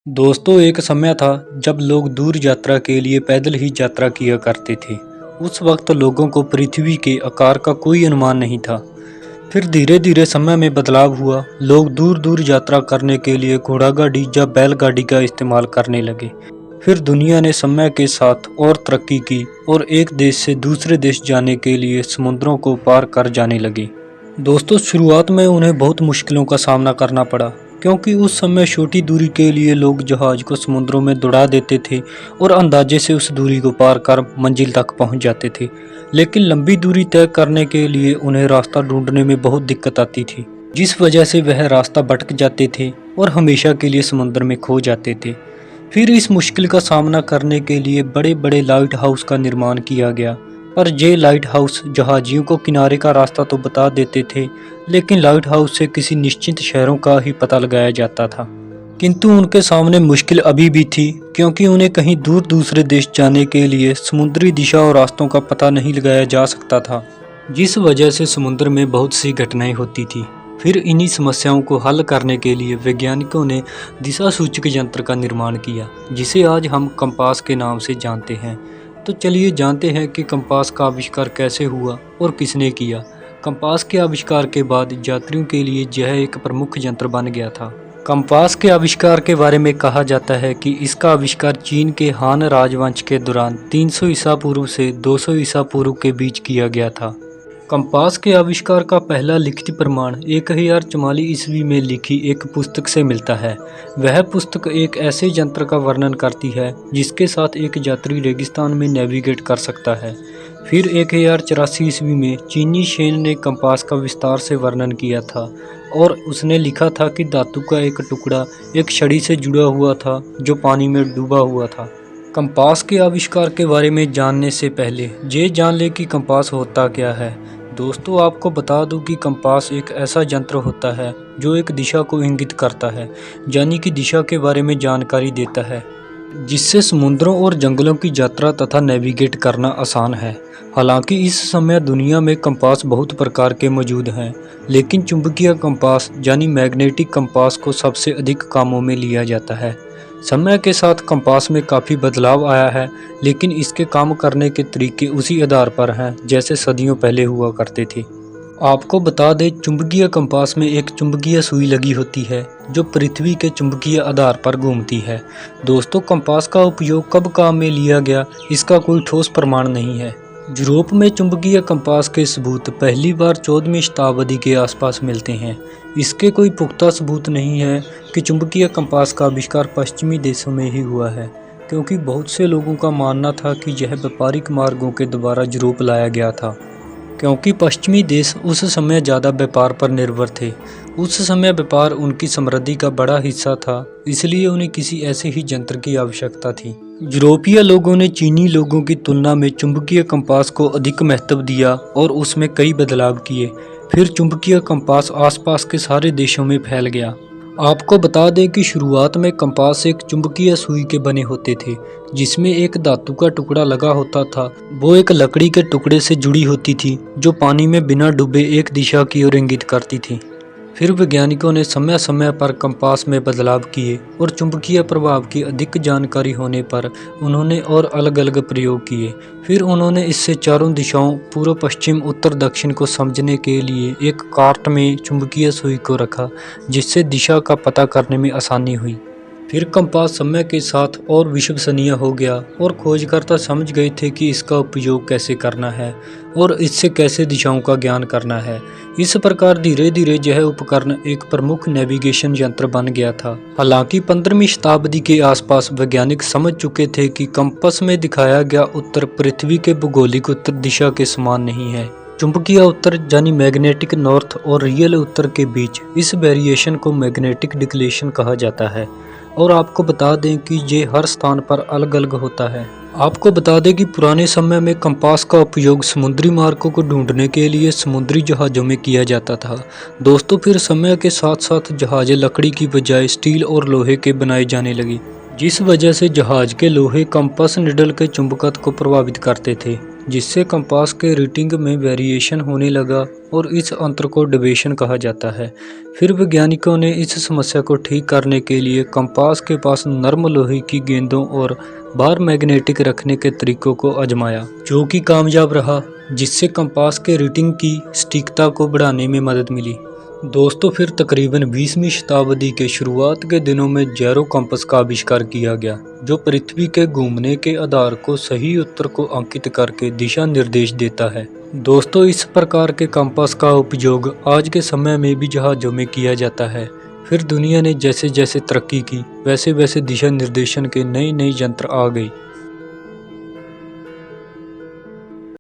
दोस्तों, एक समय था जब लोग दूर यात्रा के लिए पैदल ही यात्रा किया करते थे। उस वक्त लोगों को पृथ्वी के आकार का कोई अनुमान नहीं था। फिर धीरे धीरे समय में बदलाव हुआ। लोग दूर दूर यात्रा करने के लिए घोड़ागाड़ी या बैलगाड़ी का इस्तेमाल करने लगे। फिर दुनिया ने समय के साथ और तरक्की की और एक देश से दूसरे देश जाने के लिए समुद्रों को पार कर जाने लगे। दोस्तों, शुरुआत में उन्हें बहुत मुश्किलों का सामना करना पड़ा, क्योंकि उस समय छोटी दूरी के लिए लोग जहाज को समुद्रों में दौड़ा देते थे और अंदाजे से उस दूरी को पार कर मंजिल तक पहुंच जाते थे। लेकिन लंबी दूरी तय करने के लिए उन्हें रास्ता ढूंढने में बहुत दिक्कत आती थी, जिस वजह से वह रास्ता भटक जाते थे और हमेशा के लिए समुद्र में खो जाते थे। फिर इस मुश्किल का सामना करने के लिए बड़े बड़े लाइट हाउस का निर्माण किया गया। पर ये लाइट हाउस जहाजियों को किनारे का रास्ता तो बता देते थे, लेकिन लाइट हाउस से किसी निश्चित शहरों का ही पता लगाया जाता था। किंतु उनके सामने मुश्किल अभी भी थी, क्योंकि उन्हें कहीं दूर दूसरे देश जाने के लिए समुद्री दिशा और रास्तों का पता नहीं लगाया जा सकता था, जिस वजह से समुद्र में बहुत सी घटनाएं होती थी। फिर इन्हीं समस्याओं को हल करने के लिए वैज्ञानिकों ने दिशा सूचक यंत्र का निर्माण किया, जिसे आज हम कंपास के नाम से जानते हैं। तो चलिए जानते हैं कि कंपास का आविष्कार कैसे हुआ और किसने किया। कंपास के आविष्कार के बाद यात्रियों के लिए यह एक प्रमुख यंत्र बन गया था। कंपास के आविष्कार के बारे में कहा जाता है कि इसका आविष्कार चीन के हान राजवंश के दौरान 300 ईसा पूर्व से 200 ईसा पूर्व के बीच किया गया था। कंपास के आविष्कार का पहला लिखित प्रमाण 1044 ईस्वी में लिखी एक पुस्तक से मिलता है। वह पुस्तक एक ऐसे यंत्र का वर्णन करती है जिसके साथ एक यात्री रेगिस्तान में नेविगेट कर सकता है। फिर 1084 ईस्वी में चीनी शेन ने कंपास का विस्तार से वर्णन किया था और उसने लिखा था कि धातु का एक टुकड़ा एक छड़ी से जुड़ा हुआ था जो पानी में डूबा हुआ था। कंपास के आविष्कार के बारे में जानने से पहले ये जान ले कि कंपास होता क्या है। दोस्तों, आपको बता दूं कि कंपास एक ऐसा यंत्र होता है जो एक दिशा को इंगित करता है, यानी कि दिशा के बारे में जानकारी देता है, जिससे समुद्रों और जंगलों की यात्रा तथा नेविगेट करना आसान है। हालांकि इस समय दुनिया में कंपास बहुत प्रकार के मौजूद हैं, लेकिन चुंबकीय कंपास यानी मैग्नेटिक कंपास को सबसे अधिक कामों में लिया जाता है। समय के साथ कंपास में काफ़ी बदलाव आया है, लेकिन इसके काम करने के तरीके उसी आधार पर हैं जैसे सदियों पहले हुआ करते थे। आपको बता दें, चुंबकीय कंपास में एक चुंबकीय सुई लगी होती है जो पृथ्वी के चुंबकीय आधार पर घूमती है। दोस्तों, कंपास का उपयोग कब काम में लिया गया, इसका कोई ठोस प्रमाण नहीं है। यूरोप में चुंबकीय कंपास के सबूत पहली बार 14वीं शताब्दी के आसपास मिलते हैं। इसके कोई पुख्ता सबूत नहीं है कि चुंबकीय कंपास का आविष्कार पश्चिमी देशों में ही हुआ है, क्योंकि बहुत से लोगों का मानना था कि यह व्यापारिक मार्गों के द्वारा यूरोप लाया गया था, क्योंकि पश्चिमी देश उस समय ज़्यादा व्यापार पर निर्भर थे। उस समय व्यापार उनकी समृद्धि का बड़ा हिस्सा था, इसलिए उन्हें किसी ऐसे ही यंत्र की आवश्यकता थी। यूरोपीय लोगों ने चीनी लोगों की तुलना में चुंबकीय कंपास को अधिक महत्व दिया और उसमें कई बदलाव किए। फिर चुंबकीय कंपास आसपास के सारे देशों में फैल गया। आपको बता दें कि शुरुआत में कंपास एक चुंबकीय सुई के बने होते थे, जिसमें एक धातु का टुकड़ा लगा होता था। वो एक लकड़ी के टुकड़े से जुड़ी होती थी जो पानी में बिना डूबे एक दिशा की ओर इंगित करती थी। फिर वैज्ञानिकों ने समय समय पर कंपास में बदलाव किए और चुंबकीय प्रभाव की अधिक जानकारी होने पर उन्होंने और अलग अलग प्रयोग किए। फिर उन्होंने इससे चारों दिशाओं पूर्व पश्चिम उत्तर दक्षिण को समझने के लिए एक कार्ट में चुंबकीय सुई को रखा, जिससे दिशा का पता करने में आसानी हुई। फिर कंपास समय के साथ और विश्वसनीय हो गया और खोजकर्ता समझ गए थे कि इसका उपयोग कैसे करना है और इससे कैसे दिशाओं का ज्ञान करना है। इस प्रकार धीरे धीरे यह उपकरण एक प्रमुख नेविगेशन यंत्र बन गया था। हालांकि 15वीं शताब्दी के आसपास वैज्ञानिक समझ चुके थे कि कंपास में दिखाया गया उत्तर पृथ्वी के भौगोलिक उत्तर दिशा के समान नहीं है। चुंबकीय उत्तर यानी मैग्नेटिक नॉर्थ और रियल उत्तर के बीच इस वेरिएशन को मैग्नेटिक डिक्लेशन कहा जाता है। और आपको बता दें कि ये हर स्थान पर अलग अलग होता है। आपको बता दें कि पुराने समय में कंपास का उपयोग समुद्री मार्गों को ढूंढने के लिए समुद्री जहाज़ों में किया जाता था। दोस्तों, फिर समय के साथ साथ जहाज़ें लकड़ी की बजाय स्टील और लोहे के बनाए जाने लगी, जिस वजह से जहाज़ के लोहे कंपास निडल के चुंबकत्व को प्रभावित करते थे। जिससे कंपास के रीडिंग में वेरिएशन होने लगा और इस अंतर को डेविएशन कहा जाता है। फिर वैज्ञानिकों ने इस समस्या को ठीक करने के लिए कंपास के पास नरम लोहे की गेंदों और बार मैग्नेटिक रखने के तरीकों को आजमाया, जो कि कामयाब रहा, जिससे कंपास के रीडिंग की सटीकता को बढ़ाने में मदद मिली। दोस्तों, फिर तकरीबन 20वीं शताब्दी के शुरुआत के दिनों में जैरो कंपास का आविष्कार किया गया, जो पृथ्वी के घूमने के आधार को सही उत्तर को अंकित करके दिशा निर्देश देता है। दोस्तों, इस प्रकार के कंपास का उपयोग आज के समय में भी जहाज़ों में किया जाता है। फिर दुनिया ने जैसे जैसे तरक्की की, वैसे वैसे दिशा निर्देशन के नए नए यंत्र आ गए।